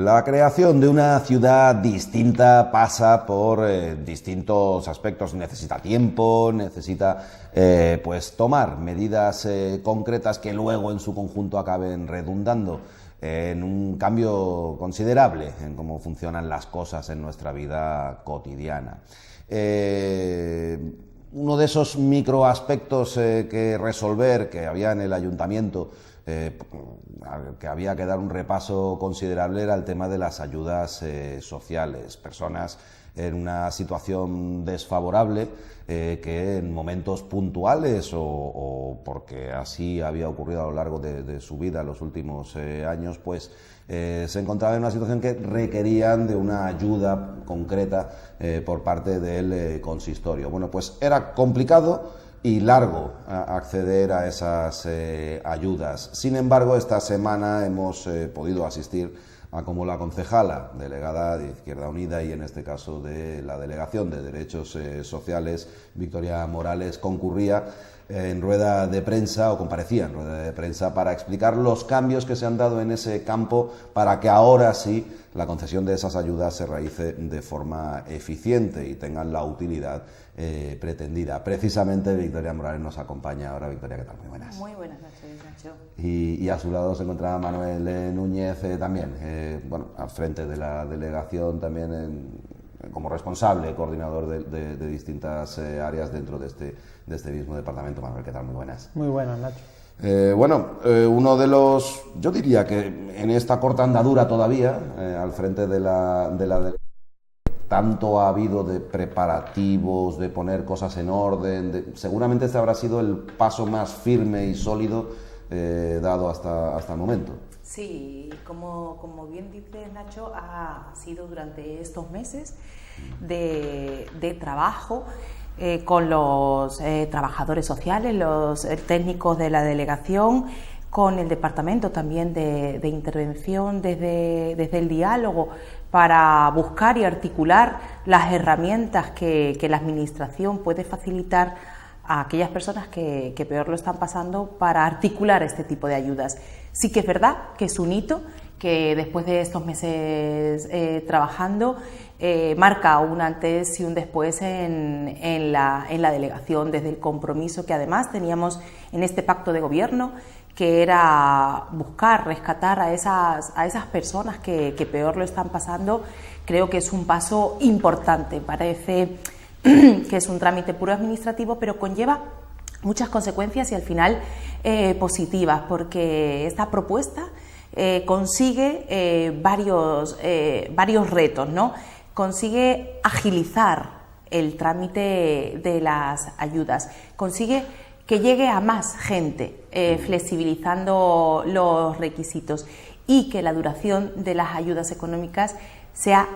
La creación de una ciudad distinta pasa por distintos aspectos. Necesita tiempo, necesita pues tomar medidas concretas que luego en su conjunto acaben redundando en un cambio considerable en cómo funcionan las cosas en nuestra vida cotidiana. Uno de esos microaspectos que resolver que había en el ayuntamiento, que había que dar un repaso considerable, era el tema de las ayudas sociales. Personas en una situación desfavorable que en momentos puntuales o porque así había ocurrido a lo largo de su vida en los últimos años, pues se encontraban en una situación que requerían de una ayuda concreta por parte del consistorio. Bueno, pues era complicado y largo acceder a esas ayudas. Sin embargo, esta semana hemos podido asistir a cómo la concejala delegada de Izquierda Unida y en este caso de la Delegación de Derechos Sociales, Victoria Morales, concurría en rueda de prensa o comparecía en rueda de prensa para explicar los cambios que se han dado en ese campo para que ahora sí la concesión de esas ayudas se realice de forma eficiente y tengan la utilidad pretendida. Precisamente Victoria Morales nos acompaña ahora. Victoria, ¿qué tal? Muy buenas. Muy buenas noches, Nacho. Y a su lado se encontraba Manuel Núñez también, bueno, al frente de la delegación también como responsable, coordinador de distintas áreas dentro de este mismo departamento. Manuel, ¿qué tal? Muy buenas. Muy buenas, Nacho. Uno de los, yo diría que en esta corta andadura todavía, al frente de la tanto ha habido de preparativos, de poner cosas en orden, seguramente este habrá sido el paso más firme y sólido dado hasta el momento. Sí, como bien dice Nacho, ha sido durante estos meses de trabajo con los trabajadores sociales, los técnicos de la delegación, con el departamento también de intervención desde el diálogo para buscar y articular las herramientas que la administración puede facilitar a aquellas personas que peor lo están pasando para articular este tipo de ayudas. Sí que es verdad que es un hito que después de estos meses trabajando marca un antes y un después en la delegación, desde el compromiso que además teníamos en este pacto de gobierno, que era buscar, rescatar a esas personas que peor lo están pasando. Creo que es un paso importante. Parece que es un trámite puro administrativo, pero conlleva muchas consecuencias y al final positivas, porque esta propuesta consigue varios retos, ¿no? Consigue agilizar el trámite de las ayudas, consigue que llegue a más gente, flexibilizando los requisitos, y que la duración de las ayudas económicas sea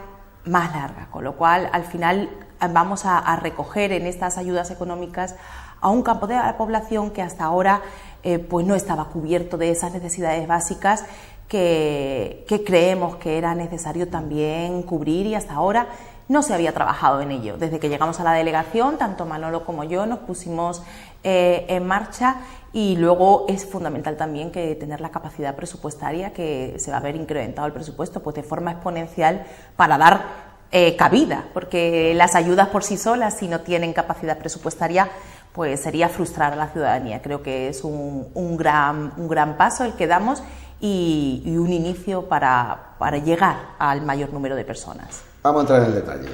más larga, con lo cual al final vamos a recoger en estas ayudas económicas a un campo de la población que hasta ahora pues no estaba cubierto de esas necesidades básicas que creemos que era necesario también cubrir, y hasta ahora no se había trabajado en ello. Desde que llegamos a la delegación, tanto Manolo como yo nos pusimos en marcha, y luego es fundamental también que tener la capacidad presupuestaria, que se va a ver incrementado el presupuesto pues de forma exponencial para dar cabida, porque las ayudas por sí solas, si no tienen capacidad presupuestaria, pues sería frustrar a la ciudadanía. Creo que es un gran paso el que damos y un inicio para llegar al mayor número de personas. Vamos a entrar en el detalle.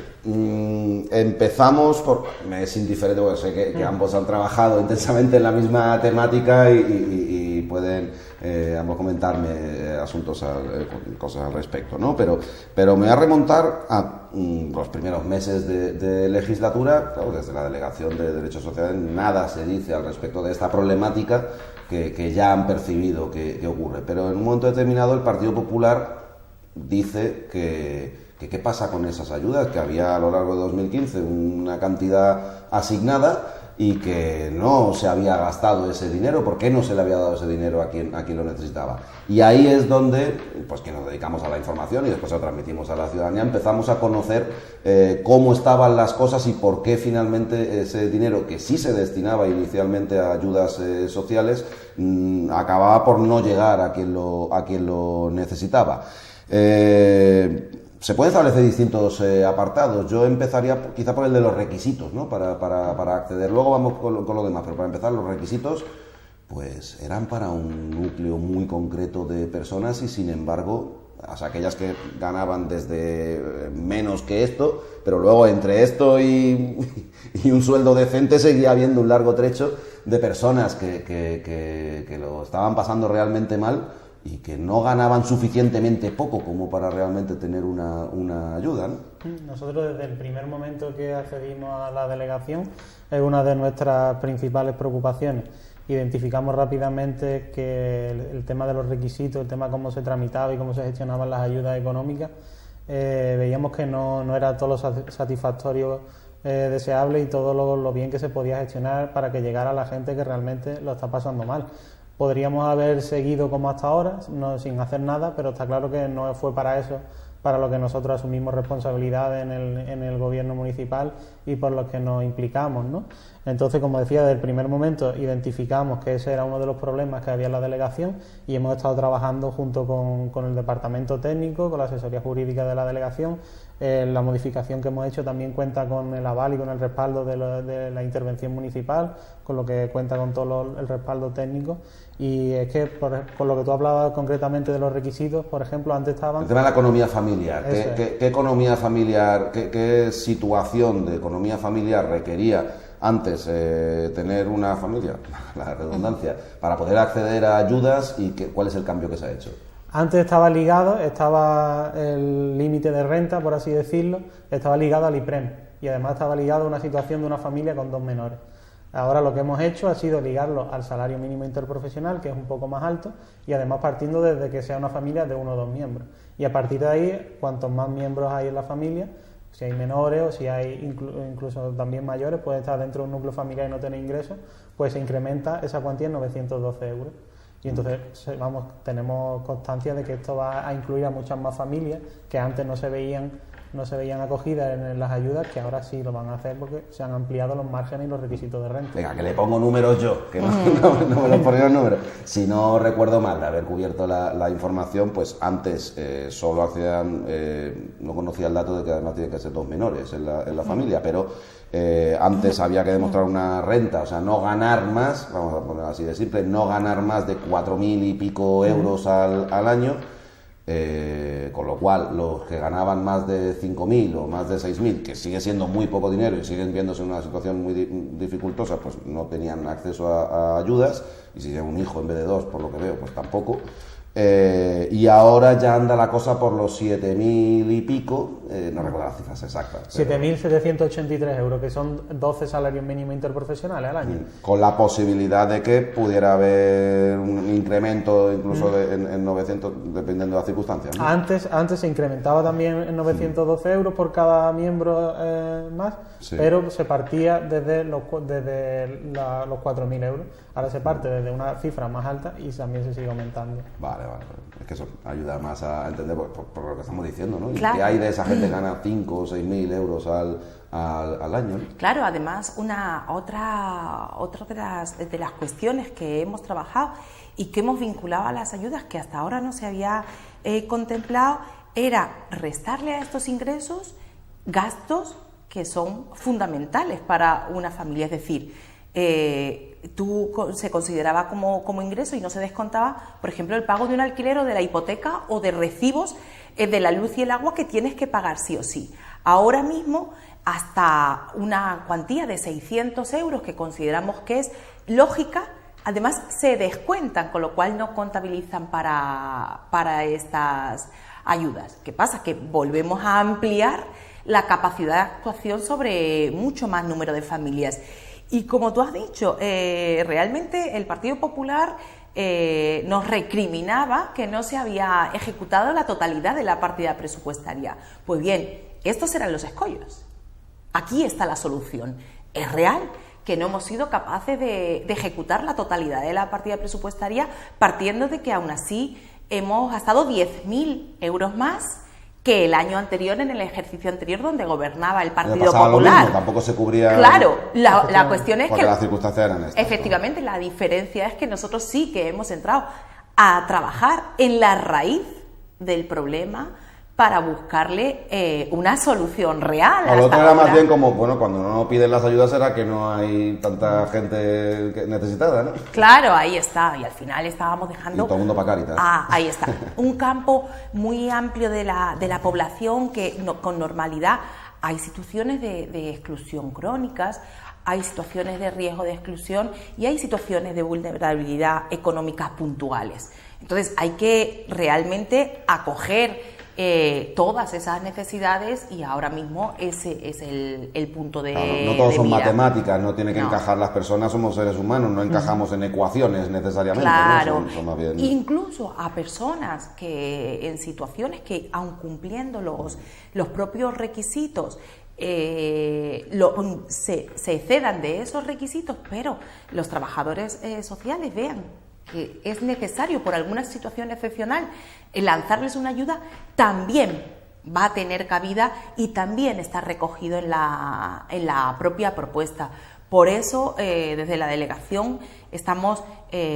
Empezamos por... Me es indiferente porque sé que ambos han trabajado intensamente en la misma temática y pueden ambos comentarme asuntos, cosas al respecto, ¿no? Pero me voy a remontar a los primeros meses de legislatura. Claro, desde la Delegación de Derechos Sociales nada se dice al respecto de esta problemática que ya han percibido que ocurre. Pero en un momento determinado el Partido Popular dice que qué pasa con esas ayudas, que había a lo largo de 2015 una cantidad asignada y que no se había gastado ese dinero. ¿Por qué no se le había dado ese dinero a quien lo necesitaba? Y ahí es donde, pues que nos dedicamos a la información y después lo transmitimos a la ciudadanía, empezamos a conocer cómo estaban las cosas y por qué finalmente ese dinero, que sí se destinaba inicialmente a ayudas sociales, acababa por no llegar a quien lo necesitaba. Se pueden establecer distintos apartados. Yo empezaría quizá por el de los requisitos, ¿no? Para acceder. Luego vamos con lo demás, pero para empezar, los requisitos pues eran para un núcleo muy concreto de personas y, sin embargo, o sea, aquellas que ganaban desde menos que esto, pero luego entre esto y un sueldo decente seguía habiendo un largo trecho de personas que lo estaban pasando realmente mal y que no ganaban suficientemente poco como para realmente tener una ayuda, ¿no? Nosotros desde el primer momento que accedimos a la delegación es una de nuestras principales preocupaciones. Identificamos rápidamente que el tema de los requisitos, el tema de cómo se tramitaba y cómo se gestionaban las ayudas económicas, veíamos que no era todo lo satisfactorio deseable y todo lo bien que se podía gestionar para que llegara a la gente que realmente lo está pasando mal. Podríamos haber seguido como hasta ahora, sin hacer nada, pero está claro que no fue para eso, para lo que nosotros asumimos responsabilidad en el gobierno municipal y por lo que nos implicamos, ¿no? Entonces, como decía, desde el primer momento identificamos que ese era uno de los problemas que había en la delegación y hemos estado trabajando junto con el departamento técnico, con la asesoría jurídica de la delegación. La modificación que hemos hecho también cuenta con el aval y con el respaldo de la intervención municipal, con lo que cuenta con todo el respaldo técnico. Y es que, con lo que tú hablabas concretamente de los requisitos, por ejemplo, antes estaban... El tema de la economía familiar. ¿Qué economía familiar, qué situación de economía familiar requería antes tener una familia, la redundancia, para poder acceder a ayudas y cuál es el cambio que se ha hecho? Antes estaba el límite de renta, por así decirlo, estaba ligado al IPREM y además estaba ligado a una situación de una familia con 2 menores. Ahora lo que hemos hecho ha sido ligarlo al salario mínimo interprofesional, que es un poco más alto, y además partiendo desde que sea una familia de 1 o 2 miembros. Y a partir de ahí, cuantos más miembros hay en la familia, si hay menores o si hay incluso también mayores, pueden estar dentro de un núcleo familiar y no tener ingresos, pues se incrementa esa cuantía en 912 euros. Y entonces, tenemos constancia de que esto va a incluir a muchas más familias que antes no se veían acogidas en las ayudas, que ahora sí lo van a hacer porque se han ampliado los márgenes y los requisitos de renta. Venga, que le pongo números yo, que no me los ponía los números. Si no recuerdo mal de haber cubierto la información, pues antes solo accedían, no conocía el dato de que además tienen que ser 2 menores en la familia, pero antes había que demostrar una renta, o sea, no ganar más, vamos a poner así de simple, no ganar más de 4.000 y pico euros al año. Con lo cual los que ganaban más de 5.000 o más de 6.000, que sigue siendo muy poco dinero y siguen viéndose en una situación muy dificultosa, pues no tenían acceso a ayudas, y si tienen un hijo en vez de 2, por lo que veo, pues tampoco. Y ahora ya anda la cosa por los 7.000 y pico, no recuerdo las cifras exactas. 7.783 euros, que son 12 salarios mínimos interprofesionales al año. Con la posibilidad de que pudiera haber un incremento incluso en 900, dependiendo de las circunstancias, ¿no? Antes se incrementaba también en 912 euros por cada miembro más, sí, pero se partía desde los 4.000 euros. Ahora se parte desde una cifra más alta y también se sigue aumentando. Vale. Es que eso ayuda más a entender por lo que estamos diciendo, ¿no? Claro. Y que hay de esa gente que gana 5 o 6.000 euros al año, ¿no? Claro, además otra de las cuestiones que hemos trabajado y que hemos vinculado a las ayudas, que hasta ahora no se había contemplado, era restarle a estos ingresos gastos que son fundamentales para una familia. Es decir, se consideraba como ingreso y no se descontaba, por ejemplo, el pago de un alquiler o de la hipoteca o de recibos de la luz y el agua que tienes que pagar sí o sí. Ahora mismo, hasta una cuantía de 600 euros, que consideramos que es lógica, además se descuentan, con lo cual no contabilizan para estas ayudas. ¿Qué pasa? Que volvemos a ampliar la capacidad de actuación sobre mucho más número de familias. Y como tú has dicho, realmente el Partido Popular nos recriminaba que no se había ejecutado la totalidad de la partida presupuestaria. Pues bien, estos eran los escollos. Aquí está la solución. Es real que no hemos sido capaces de ejecutar la totalidad de la partida presupuestaria, partiendo de que aún así hemos gastado 10.000 euros más que el año anterior, en el ejercicio anterior donde gobernaba el Partido Popular. Lo mismo, tampoco se cubría. Claro, la cuestión es que las circunstancias eran estas. Efectivamente, la diferencia es que nosotros sí que hemos entrado a trabajar en la raíz del problema para buscarle una solución real. Lo otro era más bien como, bueno, cuando no piden las ayudas será que no hay tanta gente necesitada, ¿no? Claro, ahí está, y al final estábamos dejando... Y todo el mundo para Cáritas. Ahí está, un campo muy amplio de la población que con normalidad hay situaciones de exclusión crónicas, hay situaciones de riesgo de exclusión y hay situaciones de vulnerabilidad económicas puntuales. Entonces hay que realmente acoger todas esas necesidades y ahora mismo ese es el punto de claro, no todos son mira. Matemáticas, no tiene que encajar las personas, somos seres humanos, no encajamos en ecuaciones necesariamente. Claro, ¿no? Son más bien... incluso a personas que en situaciones que aun cumpliendo los propios requisitos se excedan de esos requisitos, pero los trabajadores sociales vean que es necesario por alguna situación excepcional lanzarles una ayuda, también va a tener cabida y también está recogido en la propia propuesta. Por eso, desde la delegación estamos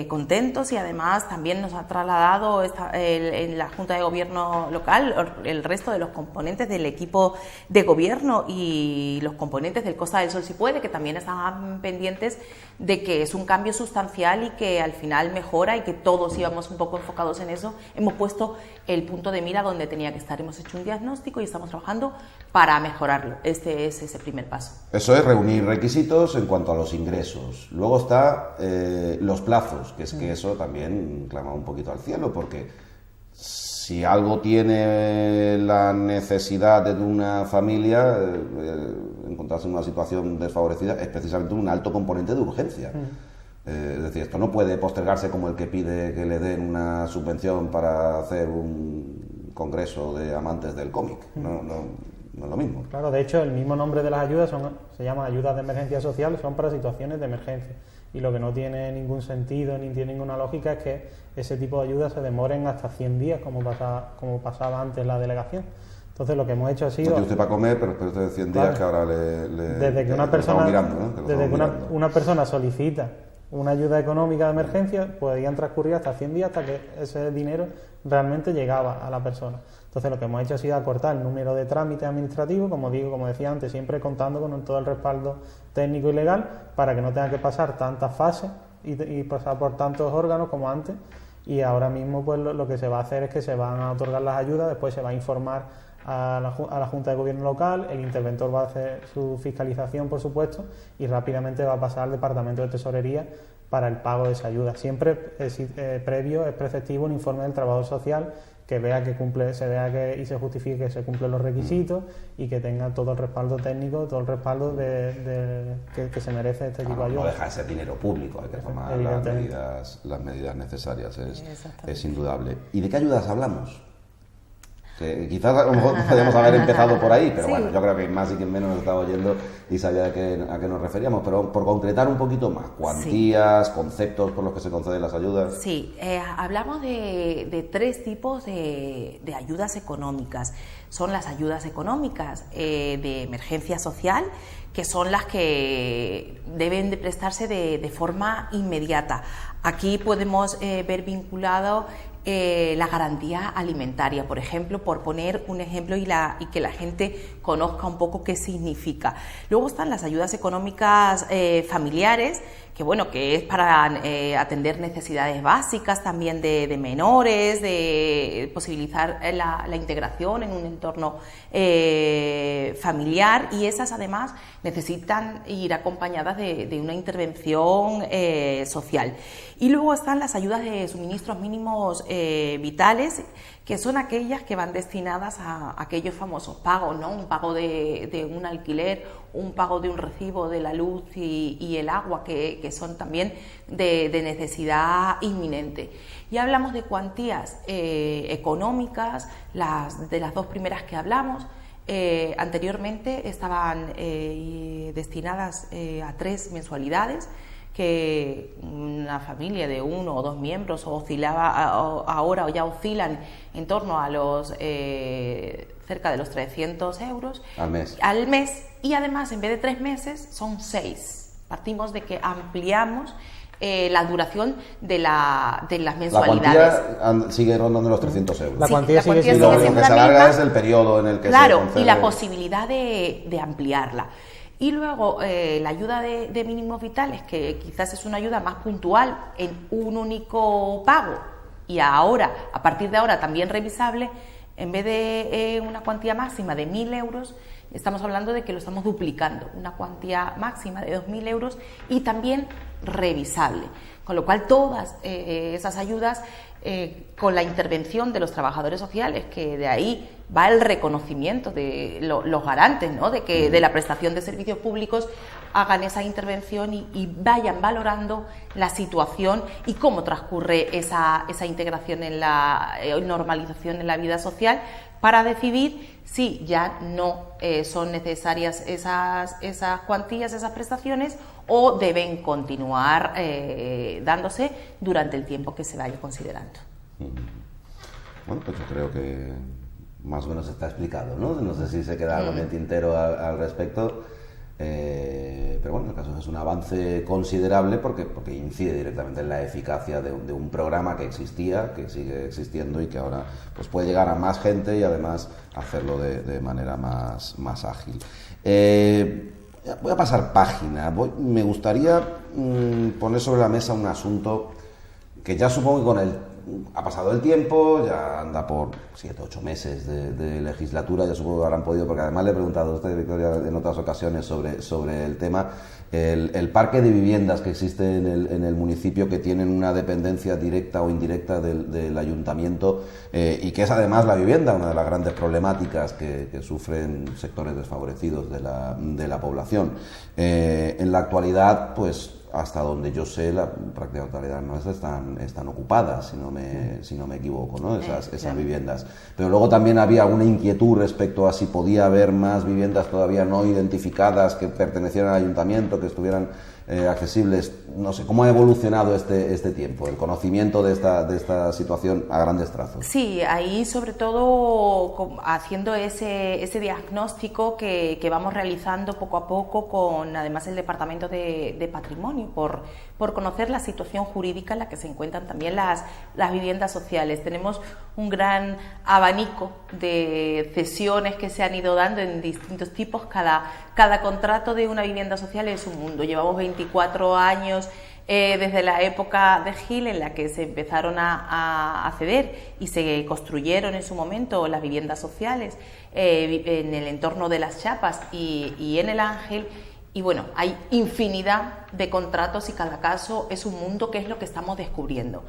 contentos y además también nos ha trasladado en la Junta de Gobierno local el resto de los componentes del equipo de gobierno y los componentes del Costa del Sol si puede, que también estaban pendientes de que es un cambio sustancial y que al final mejora y que todos íbamos un poco enfocados en eso. Hemos puesto el punto de mira donde tenía que estar. Hemos hecho un diagnóstico y estamos trabajando para mejorarlo. Este es ese primer paso. Eso es reunir requisitos en cuanto a los ingresos. Luego está los plazos, que es que eso también clama un poquito al cielo, porque si algo tiene la necesidad de una familia, encontrarse en una situación desfavorecida, es precisamente un alto componente de urgencia. Es decir, esto no puede postergarse como el que pide que le den una subvención para hacer un congreso de amantes del cómic. No es lo mismo. Claro, de hecho, el mismo nombre de las ayudas se llama ayudas de emergencia social, son para situaciones de emergencia. Y lo que no tiene ningún sentido ni tiene ninguna lógica es que ese tipo de ayudas se demoren hasta 100 días, como pasaba antes la delegación. Entonces, lo que hemos hecho ha sido... Yo estoy para comer, pero después de 100 días, claro, que ahora desde que una persona solicita una ayuda económica de emergencia, podían transcurrir hasta 100 días hasta que ese dinero realmente llegaba a la persona. Entonces, lo que hemos hecho ha sido acortar el número de trámites administrativos, como decía antes, siempre contando con todo el respaldo técnico y legal para que no tenga que pasar tantas fases y pasar por tantos órganos como antes. Y ahora mismo pues lo que se va a hacer es que se van a otorgar las ayudas, después se va a informar a la Junta de Gobierno local, el interventor va a hacer su fiscalización, por supuesto, y rápidamente va a pasar al Departamento de Tesorería para el pago de esa ayuda. Siempre previo es preceptivo un informe del trabajador social que vea que y se justifique que se cumplen los requisitos y que tenga todo el respaldo técnico, todo el respaldo que se merece este tipo de ayuda. No deja de ser dinero público, hay que tomar las medidas necesarias, es indudable. ¿Y de qué ayudas hablamos? Que quizás a lo mejor podríamos haber empezado por ahí, pero sí. Bueno, yo creo que más y quien menos nos estaba oyendo y sabía a qué nos referíamos, pero por concretar un poquito más, cuantías, conceptos por los que se conceden las ayudas. Sí, hablamos de tres tipos de ayudas económicas. Son las ayudas económicas de emergencia social, que son las que deben de prestarse de forma inmediata. Aquí podemos ver vinculado la garantía alimentaria, por ejemplo, por poner un ejemplo y que la gente conozca un poco qué significa. Luego están las ayudas económicas familiares, que es para atender necesidades básicas también de menores, de posibilitar la integración en un entorno familiar, y esas además necesitan ir acompañadas de una intervención social. Y luego están las ayudas de suministros mínimos vitales, que son aquellas que van destinadas a aquellos famosos pagos, ¿no? Un pago de un alquiler, un pago de un recibo de la luz y el agua, que son también de necesidad inminente. Y hablamos de cuantías económicas, de las dos primeras que hablamos. Anteriormente estaban destinadas a 3 mensualidades, que una familia de 1 o 2 miembros ahora ya oscilan en torno a los cerca de los 300 euros al mes, y además en vez de 3 meses son 6. Partimos de que ampliamos la duración de las La mensualidades. cuantía sigue rondando los 300 euros. La cuantía Sí, la sigue cuantía siendo Y lo que se la alarga misma. es el periodo en el que Claro, se concede. y la posibilidad de ampliarla. Y luego la ayuda de mínimos vitales, que quizás es una ayuda más puntual en un único pago y ahora, a partir de ahora también revisable, en vez de una cuantía máxima de 1.000 euros, estamos hablando de que lo estamos duplicando, una cuantía máxima de 2.000 euros y también revisable. Con lo cual todas esas ayudas, con la intervención de los trabajadores sociales, que de ahí va el reconocimiento de los garantes, ¿no?, de la prestación de servicios públicos, hagan esa intervención y vayan valorando la situación y cómo transcurre esa integración en la normalización en la vida social, para decidir si ya no son necesarias esas cuantías, esas prestaciones, o deben continuar dándose durante el tiempo que se vaya considerando. Bueno, pues yo creo que más o menos está explicado, ¿no? No sé si se queda algo en el tintero al respecto, pero bueno, en el caso es un avance considerable porque incide directamente en la eficacia de un programa que existía, que sigue existiendo y que ahora pues puede llegar a más gente y además hacerlo de manera más ágil. Voy a pasar página. Me gustaría poner sobre la mesa un asunto que ya supongo que ha pasado el tiempo, ya anda por 7 o 8 meses de legislatura, ya supongo que habrán podido, porque además le he preguntado a usted, Victoria, en otras ocasiones sobre el tema, el parque de viviendas que existe en el municipio, que tienen una dependencia directa o indirecta del ayuntamiento, y que es además la vivienda una de las grandes problemáticas que sufren sectores desfavorecidos de la población. En la actualidad, pues hasta donde yo sé, la práctica totalidad nuestras están ocupadas, si no me equivoco, ¿no? Esas viviendas. Pero luego también había una inquietud respecto a si podía haber más viviendas todavía no identificadas que pertenecieran al ayuntamiento, que estuvieran accesibles. No sé, ¿cómo ha evolucionado este tiempo, el conocimiento de esta situación a grandes trazos? Sí, ahí sobre todo haciendo ese diagnóstico que vamos realizando poco a poco con además el Departamento de Patrimonio, por conocer la situación jurídica en la que se encuentran también las viviendas sociales. Tenemos un gran abanico de cesiones que se han ido dando en distintos tipos. Cada contrato de una vivienda social es un mundo. Llevamos 24 años desde la época de Gil, en la que se empezaron a ceder y se construyeron en su momento las viviendas sociales en el entorno de las Chapas y en el Ángel. Y bueno, hay infinidad de contratos y cada caso es un mundo, que es lo que estamos descubriendo.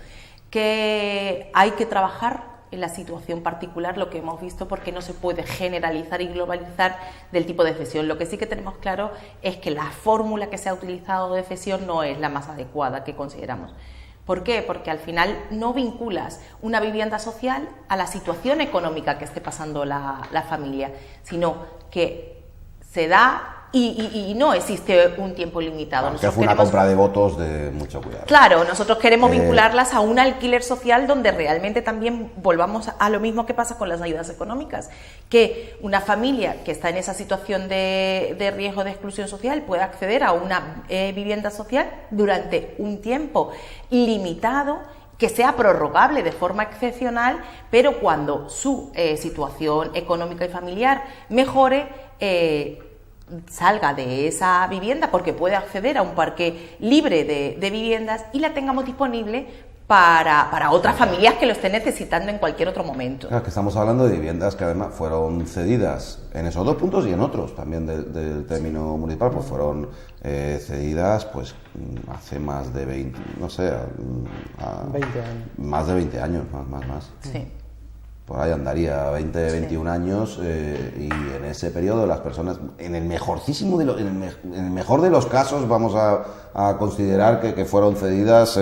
Que hay que trabajar en la situación particular, lo que hemos visto, porque no se puede generalizar y globalizar del tipo de cesión. Lo que sí que tenemos claro es que la fórmula que se ha utilizado de cesión no es la más adecuada que consideramos. ¿Por qué? Porque al final no vinculas una vivienda social a la situación económica que esté pasando la familia, sino que se da y no existe un tiempo limitado. Que fue una compra de votos de mucho cuidado. Claro, nosotros queremos vincularlas a un alquiler social donde realmente también volvamos a lo mismo que pasa con las ayudas económicas, que una familia que está en esa situación de riesgo de exclusión social pueda acceder a una vivienda social durante un tiempo limitado, que sea prorrogable de forma excepcional, pero cuando su situación económica y familiar mejore, salga de esa vivienda, porque puede acceder a un parque libre de viviendas y la tengamos disponible para otras familias que lo estén necesitando en cualquier otro momento. Claro, que estamos hablando de viviendas que además fueron cedidas en esos dos puntos y en otros también del término municipal, pues fueron cedidas pues hace más de 20, no sé, 20 años. Más de 20 años, más. Sí. Por ahí andaría 20, 21 años, y en ese periodo las personas, en el mejor de los casos, vamos a considerar que fueron cedidas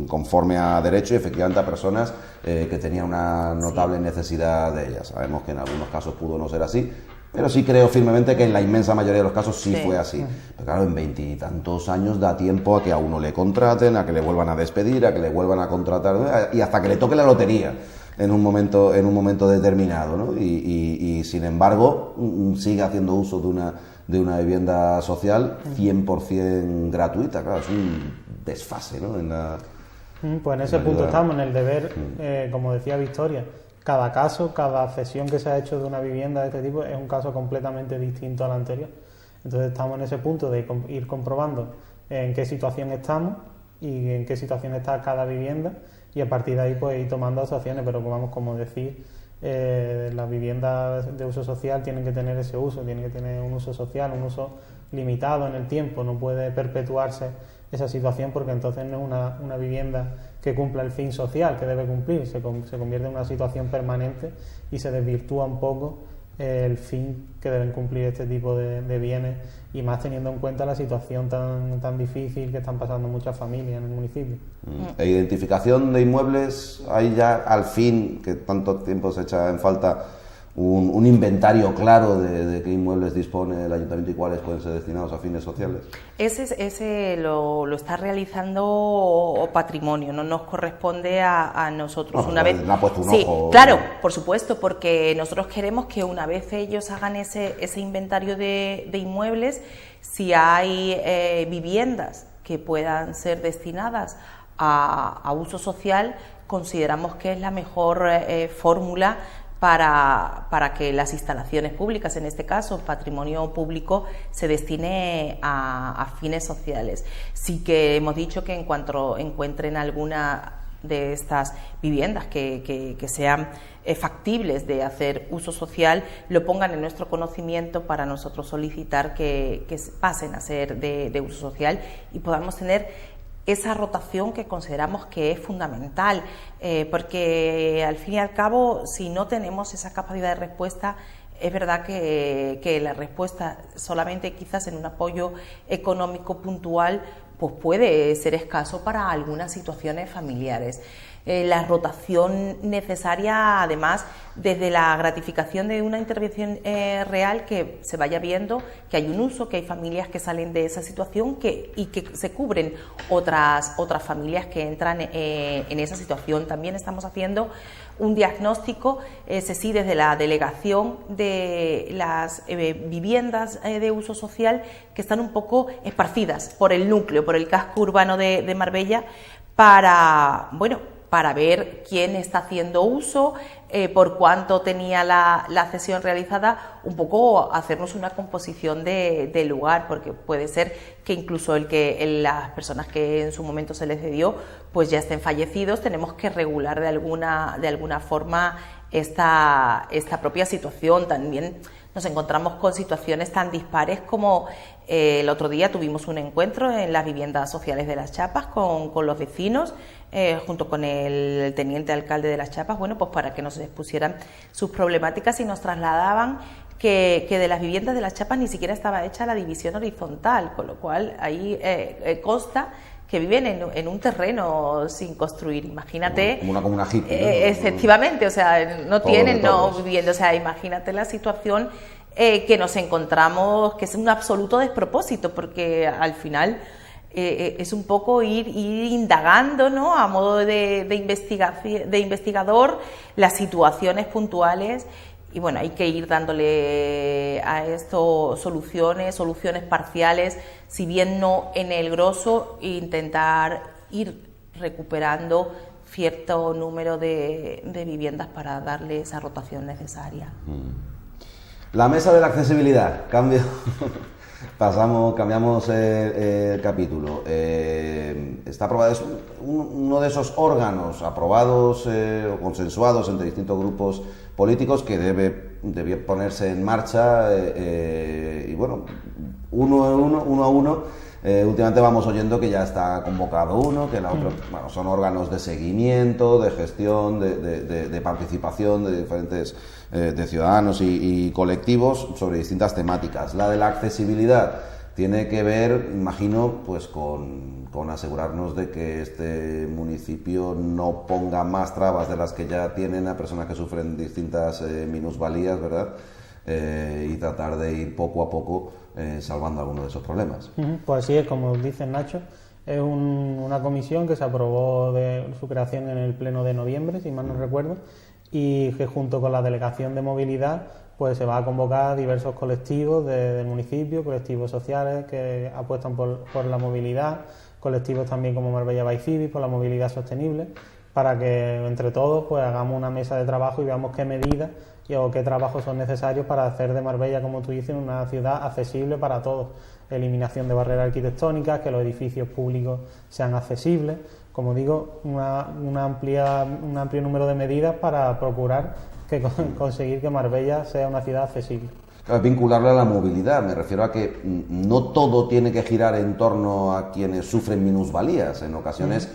conforme a derecho y efectivamente a personas que tenían una notable necesidad de ellas. Sabemos que en algunos casos pudo no ser así, pero sí creo firmemente que en la inmensa mayoría de los casos sí fue así. Pero claro, en 20 y tantos años da tiempo a que a uno le contraten, a que le vuelvan a despedir, a que le vuelvan a contratar y hasta que le toque la lotería en un momento determinado, ¿no? Y sin embargo sigue haciendo uso de una vivienda social 100% gratuita. Claro, es un desfase, ¿no? Pues en ese punto estamos, en el deber, como decía Victoria, cada caso, cada cesión que se ha hecho de una vivienda de este tipo es un caso completamente distinto al anterior. Entonces estamos en ese punto de ir comprobando en qué situación estamos y en qué situación está cada vivienda, y a partir de ahí pues ir tomando actuaciones, pero como decir, las viviendas de uso social tienen que tener ese uso, tienen que tener un uso social, un uso limitado en el tiempo, no puede perpetuarse esa situación, porque entonces no es una vivienda que cumpla el fin social que debe cumplir, se convierte en una situación permanente y se desvirtúa un poco el fin que deben cumplir este tipo de bienes, y más teniendo en cuenta la situación tan difícil que están pasando muchas familias en el municipio. E identificación de inmuebles, hay ya al fin, que tanto tiempo se echa en falta, un inventario claro de qué inmuebles dispone el ayuntamiento y cuáles pueden ser destinados a fines sociales. Ese lo está realizando Patrimonio, no nos corresponde a nosotros. Bueno, una vez le ha puesto un sí, ojo. Claro, por supuesto, porque nosotros queremos que una vez ellos hagan ese inventario de inmuebles, si hay viviendas que puedan ser destinadas a uso social, consideramos que es la mejor fórmula para que las instalaciones públicas, en este caso patrimonio público, se destine a fines sociales. Sí que hemos dicho que en cuanto encuentren alguna de estas viviendas que sean factibles de hacer uso social, lo pongan en nuestro conocimiento para nosotros solicitar que pasen a ser de uso social y podamos tener esa rotación que consideramos que es fundamental, porque al fin y al cabo, si no tenemos esa capacidad de respuesta, es verdad que la respuesta solamente quizás en un apoyo económico puntual pues puede ser escaso para algunas situaciones familiares. La rotación necesaria, además, desde la gratificación de una intervención real, que se vaya viendo que hay un uso, que hay familias que salen de esa situación y que se cubren otras familias que entran en esa situación. También estamos haciendo un diagnóstico, ese sí, desde la delegación de las viviendas de uso social que están un poco esparcidas por el núcleo, por el casco urbano de Marbella, para ver quién está haciendo uso, por cuánto tenía la cesión realizada, un poco hacernos una composición del lugar, porque puede ser que incluso las personas que en su momento se les cedió pues ya estén fallecidos. Tenemos que regular de alguna forma esta propia situación. También nos encontramos con situaciones tan dispares como el otro día tuvimos un encuentro en las viviendas sociales de Las Chapas con los vecinos, junto con el teniente alcalde de Las Chapas, pues para que nos expusieran sus problemáticas, y nos trasladaban que de las viviendas de Las Chapas ni siquiera estaba hecha la división horizontal, con lo cual ahí consta que viven en un terreno sin construir. Imagínate. Como una comuna hippie, ¿no? Efectivamente, o sea, no tienen todos. vivienda. O sea, imagínate la situación que nos encontramos, que es un absoluto despropósito, porque al final es un poco ir indagando, ¿no?, a modo de investigador, las situaciones puntuales. Y bueno, hay que ir dándole a esto soluciones parciales, si bien no en el grosso, intentar ir recuperando cierto número de viviendas para darle esa rotación necesaria. La mesa de la accesibilidad, cambiamos el capítulo. Está aprobado, es uno de esos órganos aprobados o consensuados entre distintos grupos políticos que debe ponerse en marcha, y bueno, uno a uno. Últimamente vamos oyendo que ya está convocado uno, que la otra, son órganos de seguimiento, de gestión, de participación de diferentes de ciudadanos y colectivos sobre distintas temáticas. La de la accesibilidad tiene que ver, imagino, pues con asegurarnos de que este municipio no ponga más trabas de las que ya tienen a personas que sufren distintas minusvalías, ¿verdad? Y tratar de ir poco a poco salvando algunos de esos problemas. Pues así es, como dice Nacho, es una comisión que se aprobó de su creación en el pleno de noviembre, si mal no recuerdo, y que junto con la delegación de movilidad pues se va a convocar diversos colectivos del municipio, colectivos sociales que apuestan por la movilidad, colectivos también como Marbella Bike Civic, por la movilidad sostenible, para que entre todos pues hagamos una mesa de trabajo y veamos qué medidas o qué trabajos son necesarios para hacer de Marbella, como tú dices, una ciudad accesible para todos. Eliminación de barreras arquitectónicas, que los edificios públicos sean accesibles. Como digo, un amplio número de medidas para procurar conseguir que Marbella sea una ciudad accesible. Vincularlo a la movilidad, me refiero a que no todo tiene que girar en torno a quienes sufren minusvalías. En ocasiones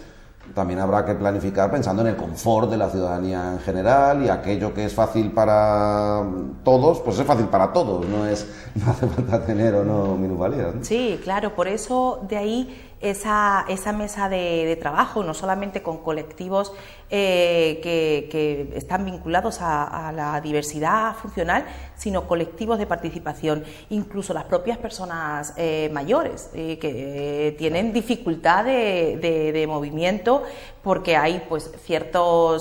también habrá que planificar pensando en el confort de la ciudadanía en general, y aquello que es fácil para todos, pues es fácil para todos, no hace falta tener o no minusvalías, ¿no? Sí, claro, por eso de ahí esa mesa de trabajo, no solamente con colectivos que están vinculados a la diversidad funcional, sino colectivos de participación, incluso las propias personas mayores que tienen dificultad de movimiento, porque hay pues cierto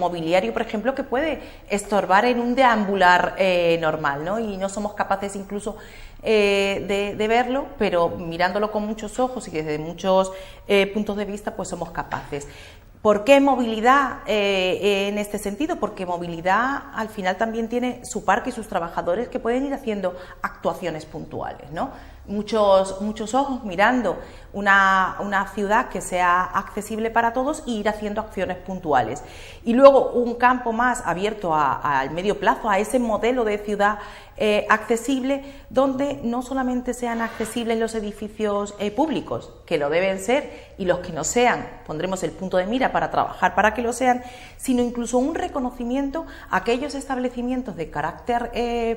mobiliario, por ejemplo, que puede estorbar en un deambular normal, ¿no? Y no somos capaces incluso de verlo, pero mirándolo con muchos ojos y desde muchos puntos de vista, pues somos capaces. ¿Por qué movilidad en este sentido? Porque movilidad al final también tiene su parque y sus trabajadores que pueden ir haciendo actuaciones puntuales, ¿no? Muchos ojos mirando una ciudad que sea accesible para todos e ir haciendo acciones puntuales. Y luego un campo más abierto al medio plazo, a ese modelo de ciudad accesible, donde no solamente sean accesibles los edificios públicos, que lo deben ser, y los que no sean, pondremos el punto de mira para trabajar para que lo sean, sino incluso un reconocimiento a aquellos establecimientos de carácter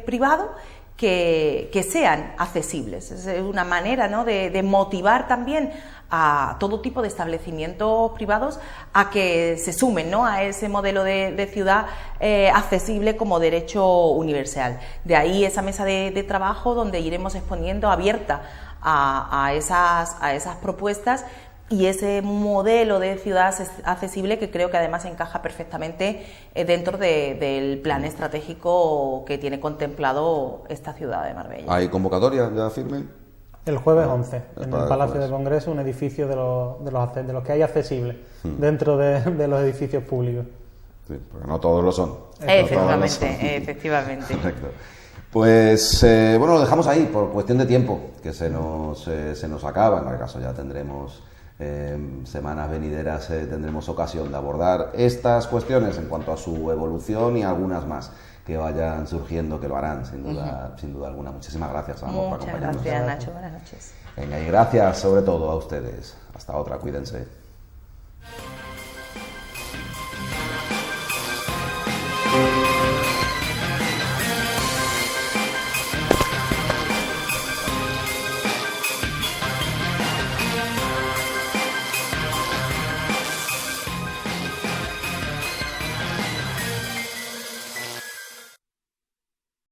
privado que sean accesibles. Es una manera, ¿no?, de motivar también a todo tipo de establecimientos privados a que se sumen, ¿no?, a ese modelo de ciudad accesible como derecho universal. De ahí esa mesa de trabajo donde iremos exponiendo abierta a esas propuestas y ese modelo de ciudad accesible, que creo que además encaja perfectamente dentro del plan estratégico que tiene contemplado esta ciudad de Marbella. ¿Hay convocatoria ya firme? El jueves 11, en el Palacio de Congreso, un edificio de los que hay accesibles dentro de los edificios públicos. Sí, porque no todos lo son. Efectivamente. Correcto. Pues bueno, lo dejamos ahí por cuestión de tiempo, que se nos acaba. En cualquier caso ya tendremos semanas venideras, tendremos ocasión de abordar estas cuestiones en cuanto a su evolución y algunas más que vayan surgiendo, que lo harán sin duda alguna. Muchísimas gracias, Amor, por acompañarnos. Muchas gracias, Nacho. Buenas noches. Venga, y gracias sobre todo a ustedes. Hasta otra, cuídense.